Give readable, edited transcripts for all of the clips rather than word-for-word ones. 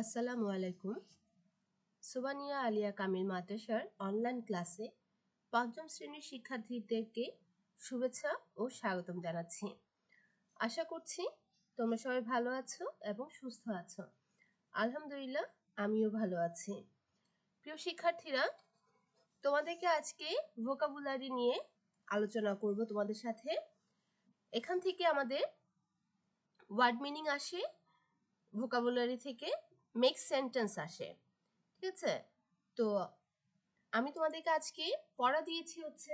আসসালামু আলাইকুম। সুবানিয়া আলিয়া কামিল মাদ্রাসার অনলাইন ক্লাসে পঞ্চম শ্রেণীর শিক্ষার্থীদেরকে শুভেচ্ছা ও স্বাগতম জানাচ্ছি। আশা করছি তোমরা সবাই ভালো আছো এবং সুস্থ আছো। আলহামদুলিল্লাহ, আমিও ভালো আছি। প্রিয় শিক্ষার্থীরা, তোমাদেরকে আজকে ভোকাবুলারি নিয়ে আলোচনা করব তোমাদের সাথে। এখান থেকে আমাদের ওয়ার্ড মিনিং আসে, ভোকাবুলারি থেকে মেক সেন্টেন্স আসে। ঠিক আছে? তো আমি তোমাদেরকে আজকে পড়া দিয়েছি হচ্ছে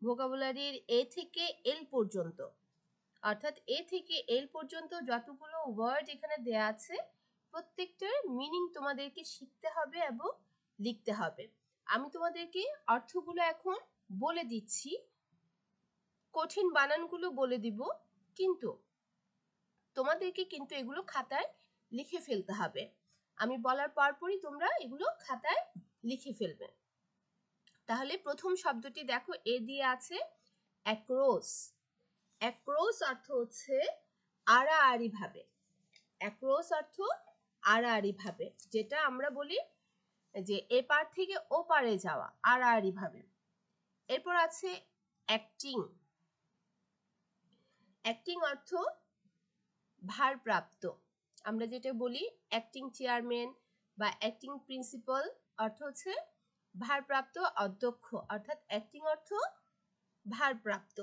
ভোকাবুলারির এ থেকে এল পর্যন্ত, অর্থাৎ এ থেকে এল পর্যন্ত যতগুলো ওয়ার্ড এখানে দেয়া আছে প্রত্যেকটার মিনিং তোমাদেরকে শিখতে হবে এবং লিখতে হবে। আমি তোমাদেরকে অর্থগুলো এখন বলে দিচ্ছি, কঠিন বানানগুলো বলে দিব, কিন্তু তোমাদেরকে কিন্তু এগুলো খাতায় লিখে ফেলতে হবে। আমি বলার পরপরই তোমরা এগুলো খাতায় লিখে ফেলবে। তাহলে প্রথম শব্দটি দেখো, এ দিয়ে আছে অ্যাক্রোস। অ্যাক্রোস অর্থ হচ্ছে আড়াআড়ি ভাবে। অ্যাক্রোস অর্থ আড়াআড়ি ভাবে, যেটা আমরা বলি যে এ পার থেকে ও পারে যাওয়া, আড়াআড়ি ভাবে। এরপর আছে অ্যাক্টিং। অ্যাক্টিং অর্থ ভারপ্রাপ্ত। আমরা যেটা বলি অ্যাক্টিং চেয়ারম্যান বা অ্যাক্টিং প্রিন্সিপাল, অর্থ হচ্ছে ভারপ্রাপ্ত অধ্যক্ষ, অর্থাৎ অ্যাক্টিং অর্থ ভারপ্রাপ্ত।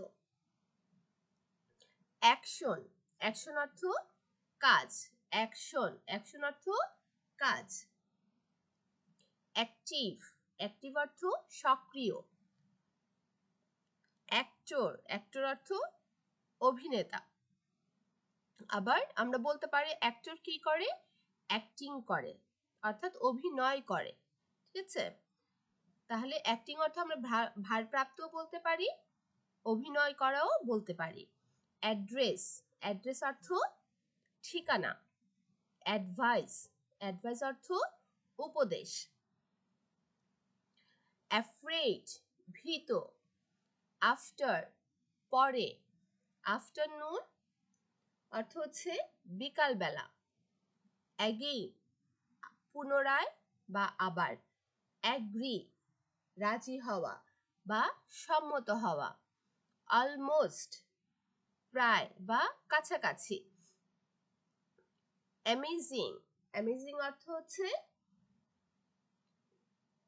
অ্যাকশন। অ্যাকশন অর্থ কাজ। অ্যাকশন। অ্যাকশন অর্থ কাজ। অ্যাক্টিভ। অ্যাক্টিভ অর্থ সক্রিয়। অ্যাক্টর। অ্যাক্টর অর্থ অভিনেতা। আবার আমরা বলতে পারি অ্যাক্টর কি করে? অ্যাক্টিং করে, অর্থাৎ অভিনয় করে। ঠিক আছে? তাহলে অ্যাক্টিং অর্থ আমরা ভারপ্রাপ্তও বলতে পারি, অভিনয় করাও বলতে পারি। অ্যাড্রেস। অ্যাড্রেস অর্থ ঠিকানা। অ্যাডভাইস। অ্যাডভাইস অর্থ উপদেশ। অ্যাফ্রেড ভীত। আফটার পরে। আফটারনুন অর্থ হচ্ছে বিকালবেলা। অ্যাগেইন পুনরায় বা আবার। অ্যাগ্রি রাজি হওয়া বা সম্মত হওয়া। অলমোস্ট প্রায় বা কাছাকাছি। অ্যামেজিং। অ্যামেজিং অর্থ হচ্ছে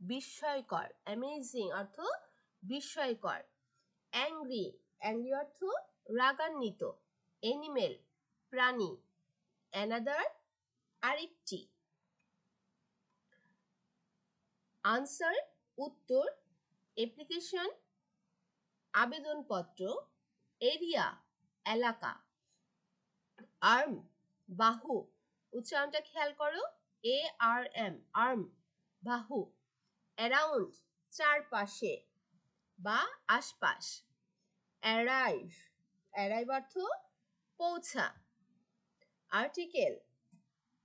বিস্ময়কর। অ্যামেজিং অর্থ বিস্ময়কর। অ্যাংরি। অ্যাংরি অর্থ রাগান্বিত। অ্যানিমেল প্রাণী। অ্যানাদার আরেকটি। আনসার উত্তর। অ্যাপ্লিকেশন আবেদনপত্র। এরিয়া এলাকা। আর্ম বাহু। উচ্চারণটা খেয়াল করো, ARM আর্ম বাহু। অ্যারাউন্ড চারপাশে বা আশপাশ। অ্যারাইভ। অ্যারাইভ অর্থ পৌঁছা। আর্টিকেল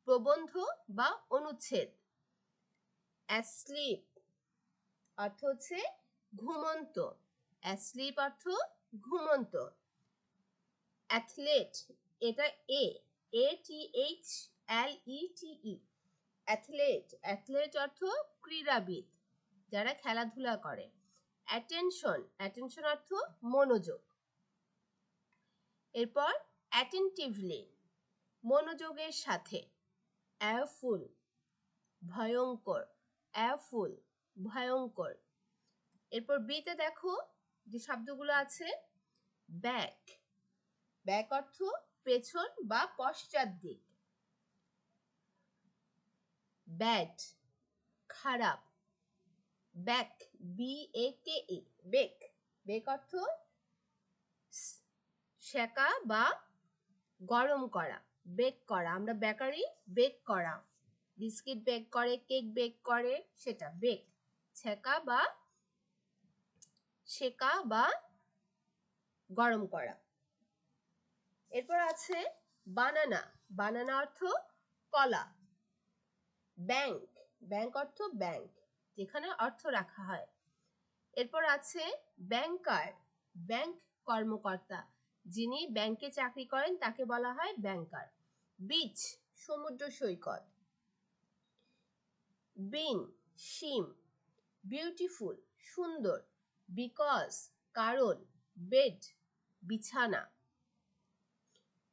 প্রবন্ধ বা অনুচ্ছেদ। অ্যাসলিপ অর্থ হচ্ছে ঘুমন্ত। অ্যাসলিপ অর্থ ঘুমন্ত। অ্যাথলেট, এটা ATHLETE অ্যাথলেট। অ্যাথলেট অর্থ ক্রীড়াবিদ, যারা খেলাধুলা করে। অ্যাটেনশন। অ্যাটেনশন অর্থ মনোযোগ। এরপর অ্যাটেন্টিভলি মনোযোগের সাথে। অ্যাওফুল ভয়ঙ্কর। অ্যাওফুল ভয়ঙ্কর। এরপর বিতে দেখো যে শব্দগুলো আছে। ব্যাক। ব্যাক অর্থ পেছন বা পশ্চাৎ দিক। ব্যাড খারাপ। Back BAKE bake. বেক অর্থ সেকা বা গরম করা, বেক করা। আমরা বেকারি বেক করা, বিস্কিট বেক করে, কেক বেক করে, সেটা বেক। ছেঁকা বা সেকা বা গরম করা। এরপর আছে বানানা। বানানা অর্থ কলা। ব্যাংক। ব্যাংক অর্থ ব্যাংক, যেখানে অর্থ রাখা হয়। এরপর আছে ব্যাংকার। ব্যাংক কর্মকর্তা, যিনি ব্যাংকে চাকরি করেন তাকে বলা হয় ব্যাংকার। বিচ সমুদ্র সৈকত। বিন শিম, বিউটিফুল সুন্দর, বিকজ কারণ, বেড বিছানা।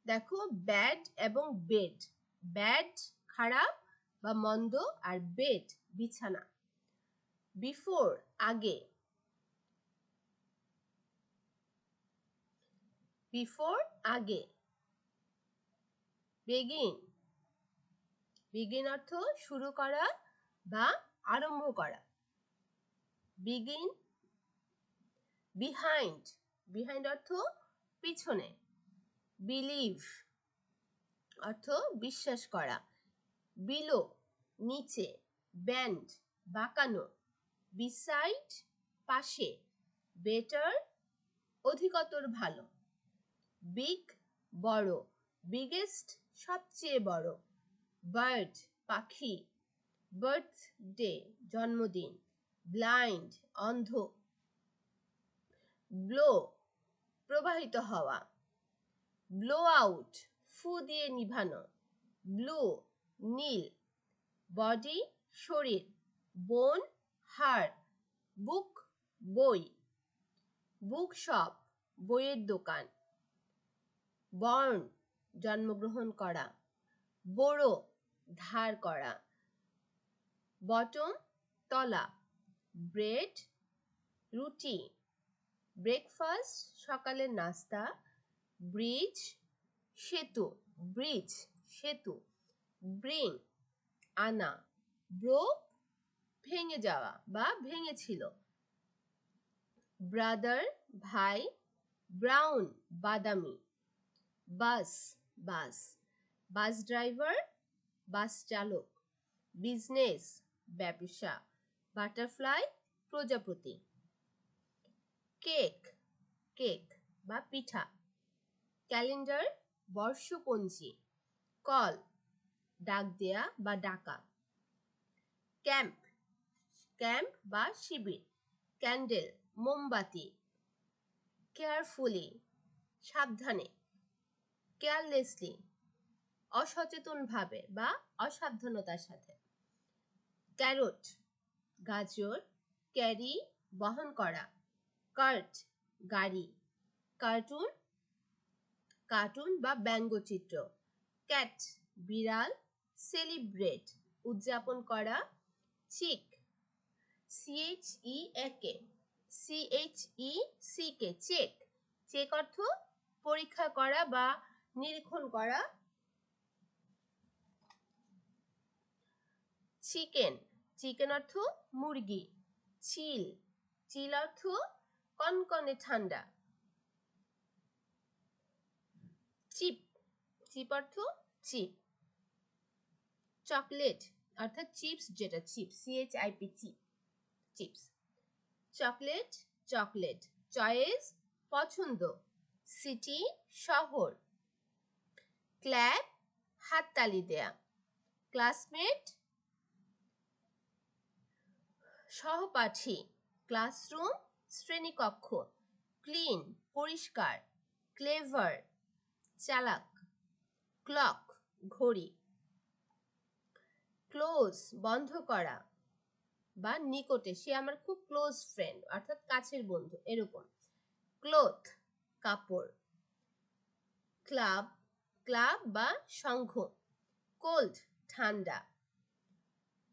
দেখো ব্যাড এবং বেড, ব্যাড খারাপ বা মন্দ, আর বেড বিছানা। বিফোর আগে, বিফোর আগে। বেগিন, বিগিন অর্থ শুরু করা বা আরম্ভ করা। বিগিন। বিহাইন্ড, বিহাইন্ড অর্থ পিছনে। বিলিভ অর্থ বিশ্বাস করা। বিলো নিচে, ব্যান্ড বাঁকানো, বিসাইড পাশে, বেটার অধিকতর ভালো। বিগ বড়, বিগেস্ট সবচেয়ে বড়। বার্ড পাখি, বার্থডে জন্মদিন। ব্লাইন্ড অন্ধ। ব্লো প্রবাহিত হওয়া। ব্লো আউট ফু দিয়ে নিভানো। ব্লু নীল। বডি শরীর। বোন হাড়। বুক বই। বুক শপ বইয়ের দোকান। বর্ন জন্মগ্রহণ করা। বড়ো ধার করা। বটম তলা। ব্রেড রুটি। ব্রেকফাস্ট সকালের নাস্তা। ব্রিজ সেতু, ব্রিজ সেতু। ব্রিং আনা। ব্রোক ভেঙে যাওয়া বা ভেঙেছিল। ব্রাদার ভাই। ব্রাউন বাদামি। বাস বাস। বাস ড্রাইভার বাস চালক। বিজনেস ব্যবসা। বাটারফ্লাই প্রজাপতি। কেক কেক বা পিঠা। ক্যালেন্ডার বর্ষপঞ্জি। কল ডাক দেয়া বা ডাকা। ক্যাম্প ক্যাম্প বা শিবির। ক্যান্ডেল মোমবাতি। কেয়ারফুলি সাবধানে। কেয়ারলেসলি অসচেতনভাবে বা অসাবধানতার সাথে। ক্যারট গাজর। ক্যারি বহন করা। কার্ট গাড়ি। কার্টুন কার্টুন বা ব্যঙ্গচিত্র। ক্যাট বিড়াল। সেলিব্রেট উদযাপন করা। চিক CHEK CHECK চেক। চেক অর্থ পরীক্ষা করা বা নিরীক্ষণ করা। চিকেন চিকেন অর্থ মুরগি। চিল চিল অর্থ কনকনে ঠান্ডা। চিপ চিপ অর্থ চিপ। চকলেট অর্থাৎ চিপস, যেটা chips CHIP chip chips. Chocolate chocolate. Choice পছন্দ। সিটি শহর। ক্ল্যাপ হাততালি দেয়া। ক্লাসমেট সহপাঠী। ক্লাসরুম শ্রেণীকক্ষ। ক্লিন পরিষ্কার। ক্লেভার চালাক। ক্লক ঘড়ি। ক্লোজ বন্ধ করা বা নিকটে, সে আমার খুব ক্লোজ ফ্রেন্ড অর্থাৎ কাছের বন্ধু এরকম। ক্লোথ কাপড়। ক্লাব ক্লাব বা সংঘ। কোল্ড ঠান্ডা।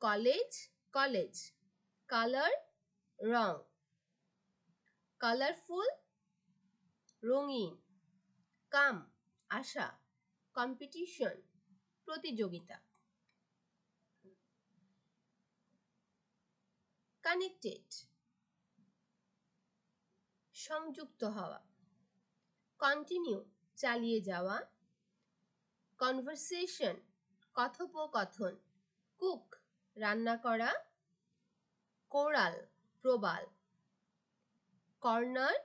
College college. কালার রং। কালারফুল রঙিন। কাম আশা। কম্পিটিশন প্রতিযোগিতা। কানেক্টেড সংযুক্ত হওয়া। কন্টিনিউ চালিয়ে যাওয়া। কনভারসেশন কথোপকথন। কুক রান্না করা। কোরাল প্রবাল। কর্নার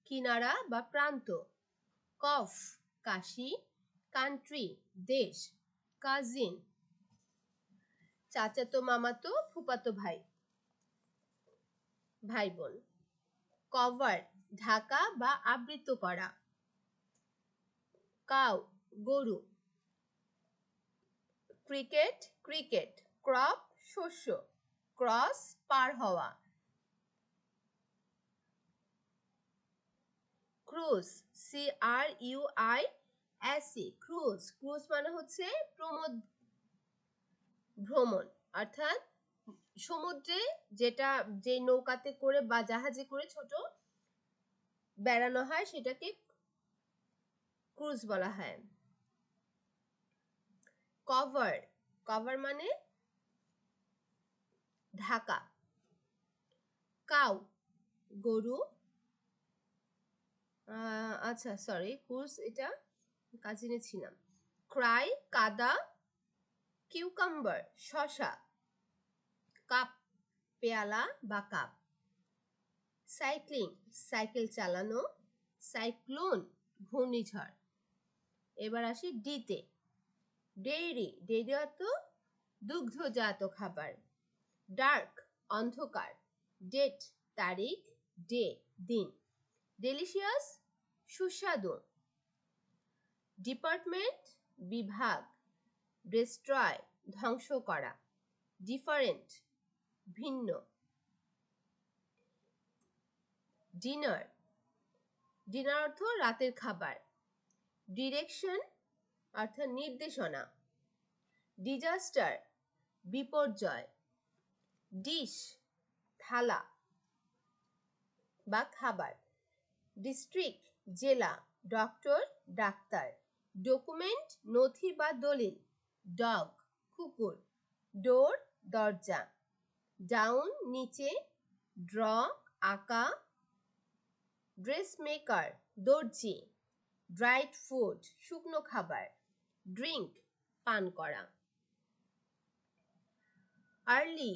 কিনারা বা প্রান্ত। কফ কাশি। কান্ট্রি দেশ। কাজিন চাচাতো মামাতো ফুফাতো ভাই ভাই বোন। কভার ঢাকা বা আবৃত করা। কাউ গরু। ক্রিকেট ক্রিকেট, ক্রপ শস্য, ক্রস পার হওয়া, ক্রুজ CRUISE ক্রুজ, ক্রুজ মানে হচ্ছে প্রমোদ ভ্রমণ, অর্থাৎ সমুদ্রে যেটা যে নৌকাতে করে বা জাহাজে করে ছোট বেড়ানো হয় সেটাকে ক্রুজ বলা হয়। কভার, কভার মানে ঢাকা। কাউ গরু, আচ্ছা সরি ক্রুজ এটা কাজিনে ছিলাম। ক্রাই কাদা, কিউকাম্বার শশা, কাপ পেয়ালা বা কাপ। সাইক্লিং সাইকেল চালানো, সাইক্লোন ঘূর্ণিঝড়। এবার আসি ডিতে। ডেইরি, ডেইরি অর্থ দুগ্ধজাত খাবার। ডার্ক অন্ধকার, ডেট তারিখ, ডে দিন। ডেলিশিয়াস সুস্বাদু। ডিপার্টমেন্ট বিভাগ, ডিস্ট্রয় ধ্বংস করা, ডিফারেন্ট ভিন্ন। ডিনার, ডিনার অর্থ রাতের খাবার। ডিরেকশন অর্থাৎ নির্দেশনা। ডিজাস্টার বিপর্যয়। ডিশ থালা বা খাবার। ডিস্ট্রিক্ট জেলা, ডক্টর ডাক্তার। ডকুমেন্ট নথি বা দলিল, ডগ কুকুর। ডোর দরজা। ডাউন নিচে, ড্র আঁকা। ড্রেসমেকার দর্জি। ড্রাইড ফুড শুকনো খাবার। ড্রিঙ্ক পান করা। আর্লি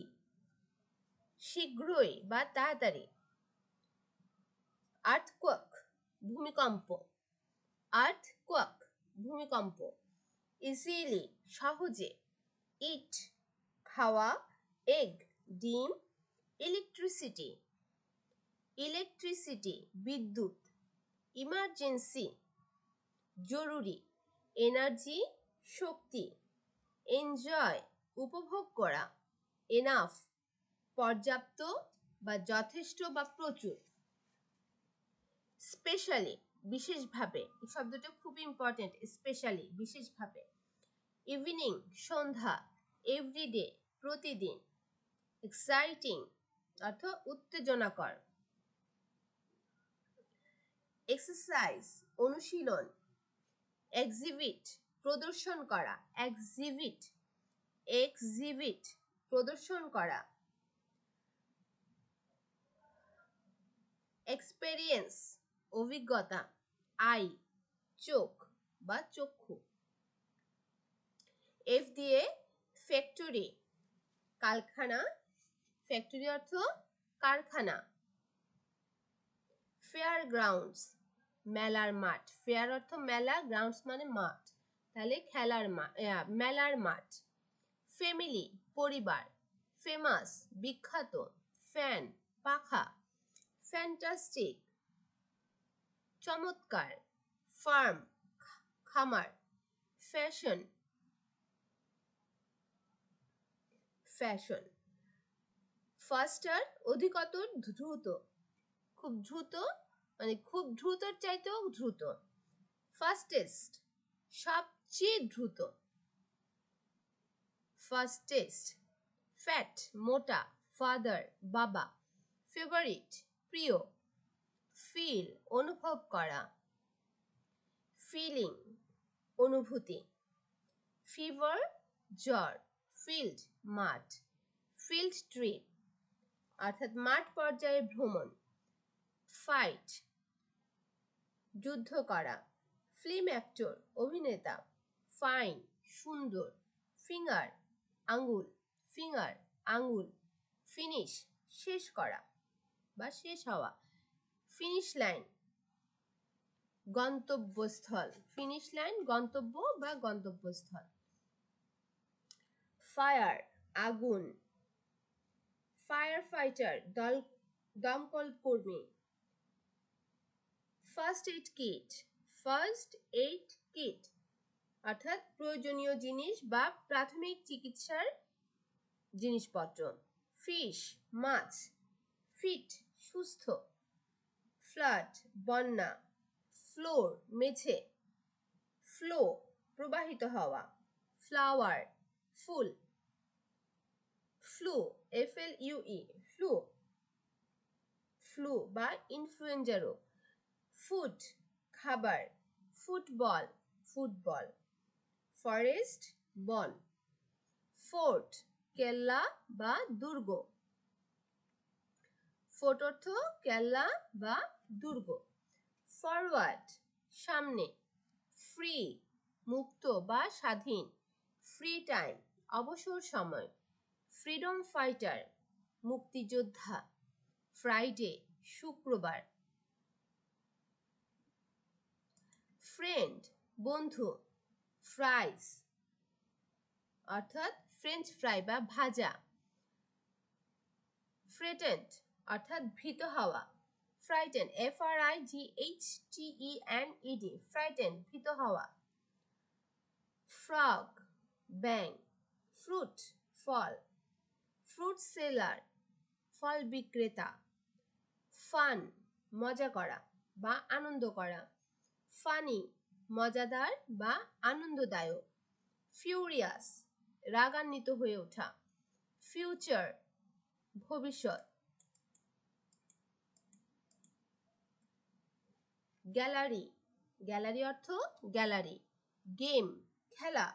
শীঘ্রই বা তাড়াতাড়ি। আর্থকোয়াক ভূমিকম্প, আর্থকোয়াক ভূমিকম্প। ইজিলি সহজে। ইট খাওয়া, এগ ডিম। ইলেকট্রিসিটি, ইলেকট্রিসিটি বিদ্যুৎ। ইমার্জেন্সি জরুরি। এনার্জি শক্তি। এনজয় উপভোগ করা। এনাফ পর্যাপ্ত বা যথেষ্ট বা প্রচুর। স্পেশালি বিশেষভাবে, এই শব্দটা খুব ইম্পর্টেন্ট, স্পেশালি বিশেষভাবে। ইভিনিং সন্ধ্যা। এভরিডে প্রতিদিন। এক্সাইটিং অর্থ উত্তেজনাকর। এক্সারসাইজ অনুশীলন। এক্সিবিট প্রদর্শন করা, এক্সিবিট এক্সিবিট প্রদর্শন করা। এক্সপেরিয়েন্স অভিজ্ঞতা। আই চোখ বা চক্ষু। এফ দিয়ে ফ্যাক্টরি কারখানা, ফ্যাক্টরি অর্থ কারখানা। ফেয়ার গ্রাউন্ডস মেলার মাঠ, ফেয়ার অর্থ মেলা, গ্রাউন্ডস মানে মাঠ, তাহলে খেলার মাঠ, মেলার মাঠ। ফ্যামিলি পরিবার। ফেমাস বিখ্যাত। ফ্যান পাখা। ফ্যান্টাস্টিক চমৎকার। ফার্ম খামার। Fashion fashion. ফাস্টার অধিকতর দ্রুত, খুব দ্রুত মানে খুব দ্রুতর চাইতেও দ্রুত। ফাস্টেস্ট সবচেয়ে দ্রুত। ফাস্টেস্ট। ফ্যাট মোটা। ফাদার বাবা। ফেভারিট প্রিয়। ফিল অনুভব করা। ফিলিং অনুভূতি। ফিভার জ্বর। ফিল্ড মাঠ। ফিল্ড ট্রিপ অর্থাৎ মাঠ পর্যায়ে ভ্রমণ। ফাইট যুদ্ধ করা। ফিল্ম অ্যাক্টর অভিনেতা। ফাইন সুন্দর। ফিঙ্গার আঙ্গুল। ফিঙ্গার আঙ্গুল। ফিনিশ শেষ করা বা শেষ হওয়া। ফিনিশ লাইন গন্তব্যস্থল, ফিনিশ লাইন গন্তব্য বা গন্তব্যস্থল। ফায়ার আগুন। ফায়ার ফাইটার দমকল কর্মী। First aid kit, first aid kit অর্থাৎ প্রয়োজনীয় জিনিস বা প্রাথমিক চিকিৎসার জিনিসপত্র। ফিশ মাছ, ফিট সুস্থ, ফ্লাড বন্যা, ফ্লোর মেঝে, ফ্লো প্রবাহিত হওয়া, ফ্লাওয়ার ফুল, ফ্লু FLUE ফ্লু, ফ্লু বা ইনফ্লুয়েঞ্জা রোগ, ফুড খাবার, ফুটবল ফুটবল, ফরেস্ট বন, ফোর্ট কেল্লা বা দুর্গ, ফোর্ট অর্থ কেল্লা বা দুর্গ, ফরওয়ার্ড সামনে, ফ্রি মুক্ত বা স্বাধীন, ফ্রি টাইম অবসর সময়, ফ্রিডম ফাইটার মুক্তিযোদ্ধা, ফ্রাইডে শুক্রবার, ফ্রেন্ড বন্ধু, ফ্রাইস অর্থাৎ ফ্রেঞ্চ ফ্রাই বা ভাজা, ফ্রেটেন্ড অর্থাৎ ভীত হওয়া, ফ্রাইটেন FRIGHTENED ফ্রাইটেন ভীত হওয়া, ফ্রগ ব্যাং, ফ্রুট ফল, ফ্রুট সেলার ফল বিক্রেতা, ফান মজা করা বা আনন্দ করা, ফানি মজাদার বা আনন্দদায়ক, ফিউরিয়াস রাগান্বিত হয়ে ওঠা, ফিউচার ভবিষ্যৎ, গ্যালারি গ্যালারি অর্থ গ্যালারি, গেম খেলা,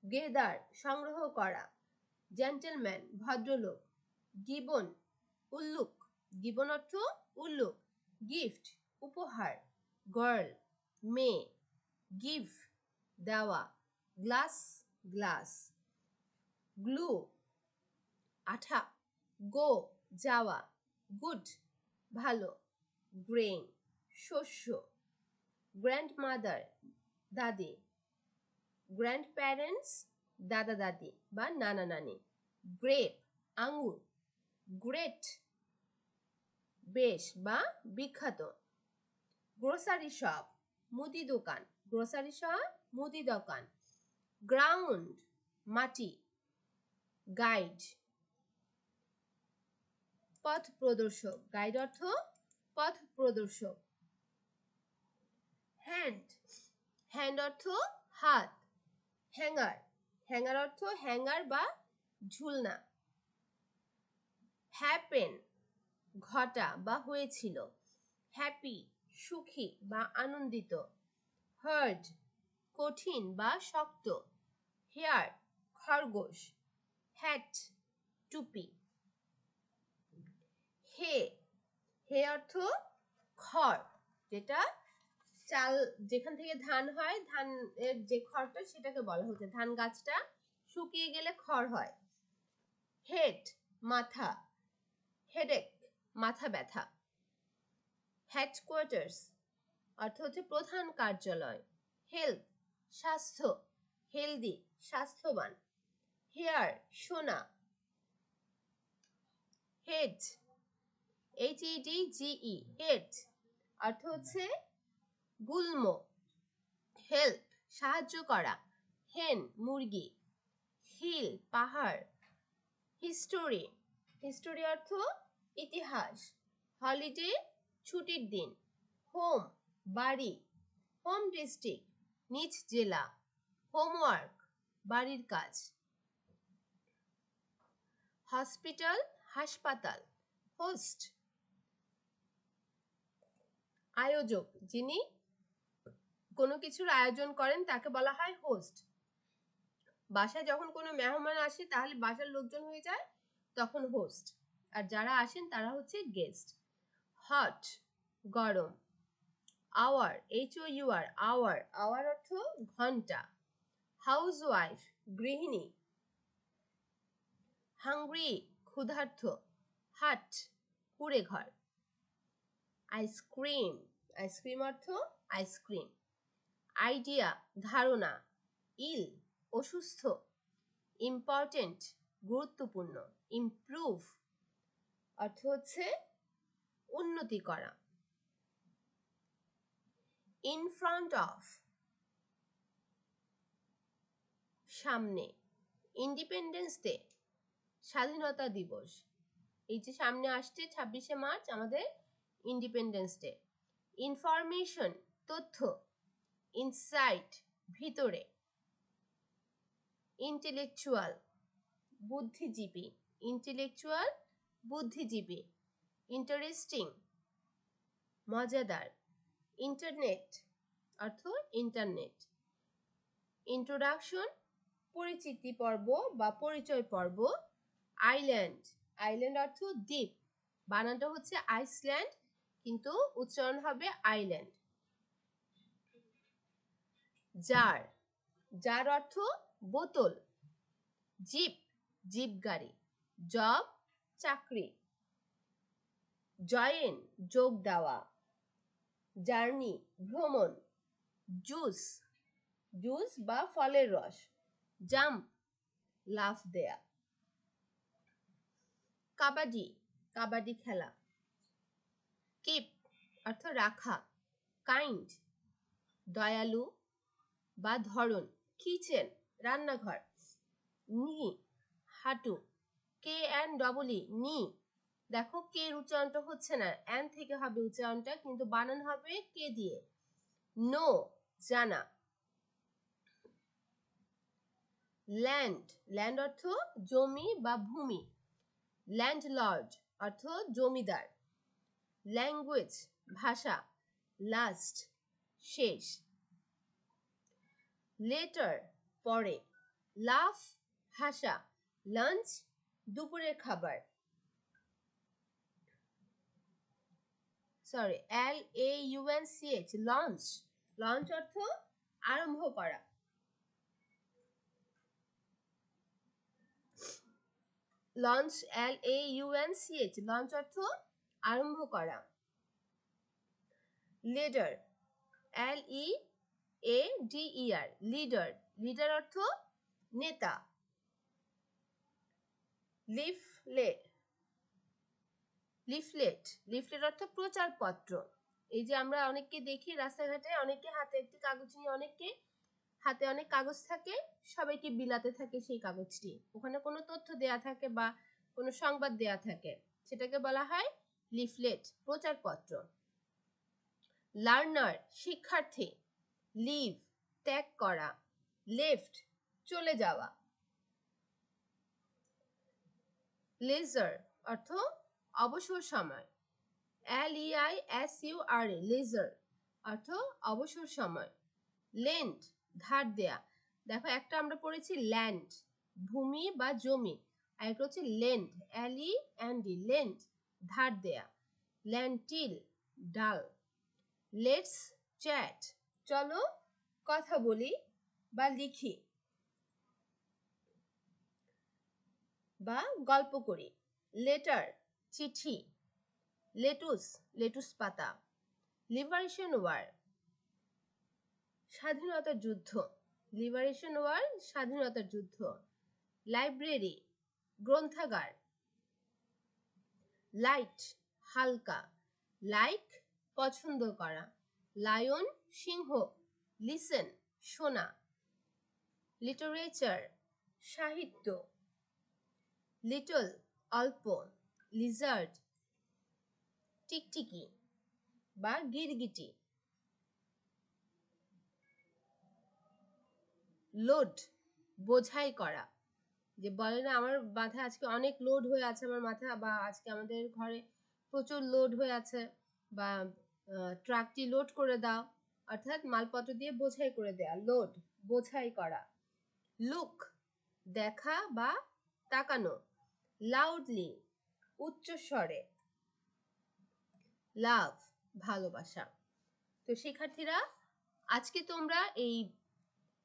গেদার সংগ্রহ করা, জেন্টলম্যান ভদ্রলোক, গিবন উল্লুক, গিবন অর্থ উল্লুক, গিফট উপহার, গার্ল মেয়ে, গিভ দেওয়া, গ্লাস গ্লাস, গ্লু আঠা, গো যাওয়া, গুড ভালো, গ্রেন শস্য, গ্র্যান্ডমাদার দাদি, গ্র্যান্ড প্যারেন্টস দাদা দাদি বা নানা নানি, গ্রেপ আঙুর, গ্রেট বেশ বা বিখ্যাত, গ্রোসারি শপ মুদি দোকান, গ্রোসারি শপ মুদি দোকান, গ্রাউন্ড মাটি, গাইড পথ প্রদর্শক, গাইড অর্থ পথ প্রদর্শক, হ্যান্ড হ্যান্ড অর্থ হাত, হ্যাঙ্গার হ্যাঙ্গার অর্থ হ্যাঙ্গার বা ঝুলনা, হ্যাপেন ঘটা বা হয়েছিল, হ্যাপি সুখী বা আনন্দিত, হার্ড কঠিন বা শক্ত, হেয়ার খরগোশ, হ্যাট টুপি, হে হে অর্থ খড়, যেটা চাল যেখান থেকে ধান হয়, ধান এর যে খড়টা সেটাকে বলা হচ্ছে, ধান গাছটা শুকিয়ে গেলে খড় হয়, হেড মাথা, হেডেক মাথা ব্যথা, হেডকোয়ার্টার্স অর্থ হচ্ছে প্রধান কার্যালয়, হেলথ স্বাস্থ্য, হেলদি স্বাস্থ্যবান, হেয়ার সোনা, হেড HEDGE হেড অর্থ হচ্ছে গুল্ম, হেল্প সাহায্য করা, হেন মুরগি, হিল পাহাড়, হিস্টোরি হিস্টোরি অর্থ ইতিহাস, হলিডে ছুটির দিন, হোম বাড়ি, হোম ডিস্ট্রিক্ট নিজ জেলা, হোমওয়ার্ক বাড়ির কাজ, হসপিটাল হাসপাতাল, হোস্ট আয়োজক, যিনি কোনো কিছুর আয়োজন করেন তাকে বলা হয় হোস্ট। বাসায় যখন কোনো মেহমান আসে তাহলে বাসার লোকজন হয়ে যায় তখন হোস্ট, আর যারা আসেন তারা হচ্ছে গেস্ট। হট গরম, আওয়ার HOUR আওয়ার আওয়ার অর্থ ঘন্টা, হাউসওয়াইফ গৃহিণী, হাংরি ক্ষুধার্ত, হাট কুড়ে ঘর, আইসক্রিম আইসক্রিম অর্থ আইসক্রিম, আইডিয়া ধারণা, ইল অসুস্থ, ইম্পর্টেন্ট গুরুত্বপূর্ণ, ইমপ্রুভ অর্থ হচ্ছে উন্নতি করা, ইন ফ্রন্ট অফ সামনে, ইন্ডিপেন্ডেন্স ডে স্বাধীনতা দিবস, এই যে সামনে আসছে 26শে মার্চ আমাদের ইন্ডিপেন্ডেন্স ডে। ইনফরমেশন তথ্য, ইনসাইট ভিতরে, ইন্টেলেকচুয়াল বুদ্ধিজীবী, ইন্টেলেকচুয়াল বুদ্ধিজীবী, ইন্টারেস্টিং মজাদার, ইন্টারনেট অর্থ ইন্টারনেট, ইন্ট্রোডাকশন পরিচিতি পর্ব বা পরিচয় পর্ব, আইল্যান্ড, আইল্যান্ড অর্থ দ্বীপ, বানানটা হচ্ছে আইসল্যান্ড কিন্তু উচ্চারণ হবে আইল্যান্ড। জার, জার অর্থ বোতল, জিপ, জিপ গাড়ি, জব চাকরি, জয়েন যোগ দেওয়া, জার্নি ভ্রমণ, জুস, জুস বা ফলের রস, জাম্প লাফ দেয়া, কাবাডি, কাবাডি খেলা, কিপ অর্থ রাখা, কাইন্ড দয়ালু বা ধরন, কিচেন রান্নাঘর, নি হাঁটু, কে এন ডবল ই নি, দেখো কে উচ্চারণটা হচ্ছে না, এন থেকে হবে উচ্চারণটা কিন্তু বানান হবে কে দিয়ে। নো জানা, ল্যান্ড, ল্যান্ড অর্থ জমি বা ভূমি, ল্যান্ডলর্ড অর্থ জমিদার, ল্যাঙ্গুয়েজ ভাষা, লাস্ট শেষ, লেটার পরে, লাফ হাসা, লাঞ্চ দুপুরের খাবার, সরি LAUNCH লঞ্চ, লঞ্চ অর্থ আরম্ভ করা, লঞ্চ LAUNCH লঞ্চ অর্থ আরম্ভ করা, লিডার LEADER লিডার, লিডার অর্থ নেতা, লিফলেট, লিফলেট, লিফলেট অর্থ প্রচারপত্র, এই যে আমরা অনেককে দেখি রাস্তাঘাটে, অনেকে হাতে একটি কাগজ নিয়ে, অনেকে হাতে অনেক কাগজ থাকে, সবাইকে বিলাতে থাকে সেই কাগজটি, ওখানে কোনো তথ্য দেয়া থাকে বা কোনো সংবাদ দেয়া থাকে, সেটাকে বলা হয় লিফলেট প্রচারপত্র। লার্নার শিক্ষার্থী, লিভ ত্যাগ করা, লেফট চলে যাওয়া, লেজার অর্থ অবসর সময়, LEISUR লেজার অর্থ অবসর সময়, লেন্ড ধার দেয়া, দেখো একটা আমরা পড়েছি ল্যান্ড ভূমি বা জমি, আর একটা হচ্ছে লেন্ড LEND লেন্ড ধার দেয়া, ল্যান্টিল ডাল, লেটস চ্যাট চলো কথা বলি বা লিখি বা গল্প করি, লেটার চিঠি, লেটুস লেটুস পাতা, লিবারেশন ওয়ার স্বাধীনতার যুদ্ধ, লিবারেশন ওয়ার স্বাধীনতার যুদ্ধ, লাইব্রেরি গ্রন্থাগার, লাইট হালকা, লাইক পছন্দ করা, লায়ন সিংহ, লিসেন শোনা, লিটারেচার সাহিত্য, লিটল অল্প, লিজার্ড টিকটিকি বা গিরগিটি, লোড বোঝাই করা, যে বলে না আমার মাথায় আজকে অনেক লোড হয়ে আছে আমার মাথা, বা আজকে আমাদের ঘরে প্রচুর লোড হয়ে আছে, বা ট্রাকটি লোড করে দাও, অর্থাৎ মালপত্র দিয়ে বোঝাই করে দেয়া, লোড বোঝাই করা, লুক দেখা বা তাকানো, লাউডলি উচ্চ স্বরে, লাভ ভালোবাসা। তো শিক্ষার্থীরা আজকে তোমরা এই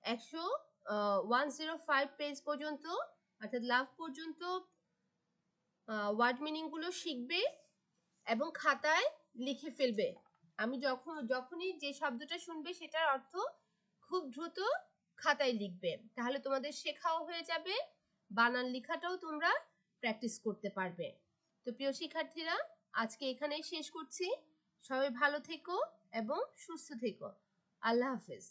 105 পেজ পর্যন্ত অর্থাৎ লাভ পর্যন্ত ওয়ার্ড মিনিং গুলো শিখবে এবং খাতায় লিখে ফেলবে। আমি যখনই যে শব্দটা শুনবে সেটার অর্থ খুব দ্রুত খাতায় লিখবে, তাহলে তোমাদের শেখাও হয়ে যাবে, বানান লেখাটাও তোমরা প্র্যাকটিস করতে পারবে। তো প্রিয় শিক্ষার্থীরা আজকে এখানেই শেষ করছি, সবাই ভালো থেকো এবং সুস্থ থেকো, আল্লাহ হাফেজ।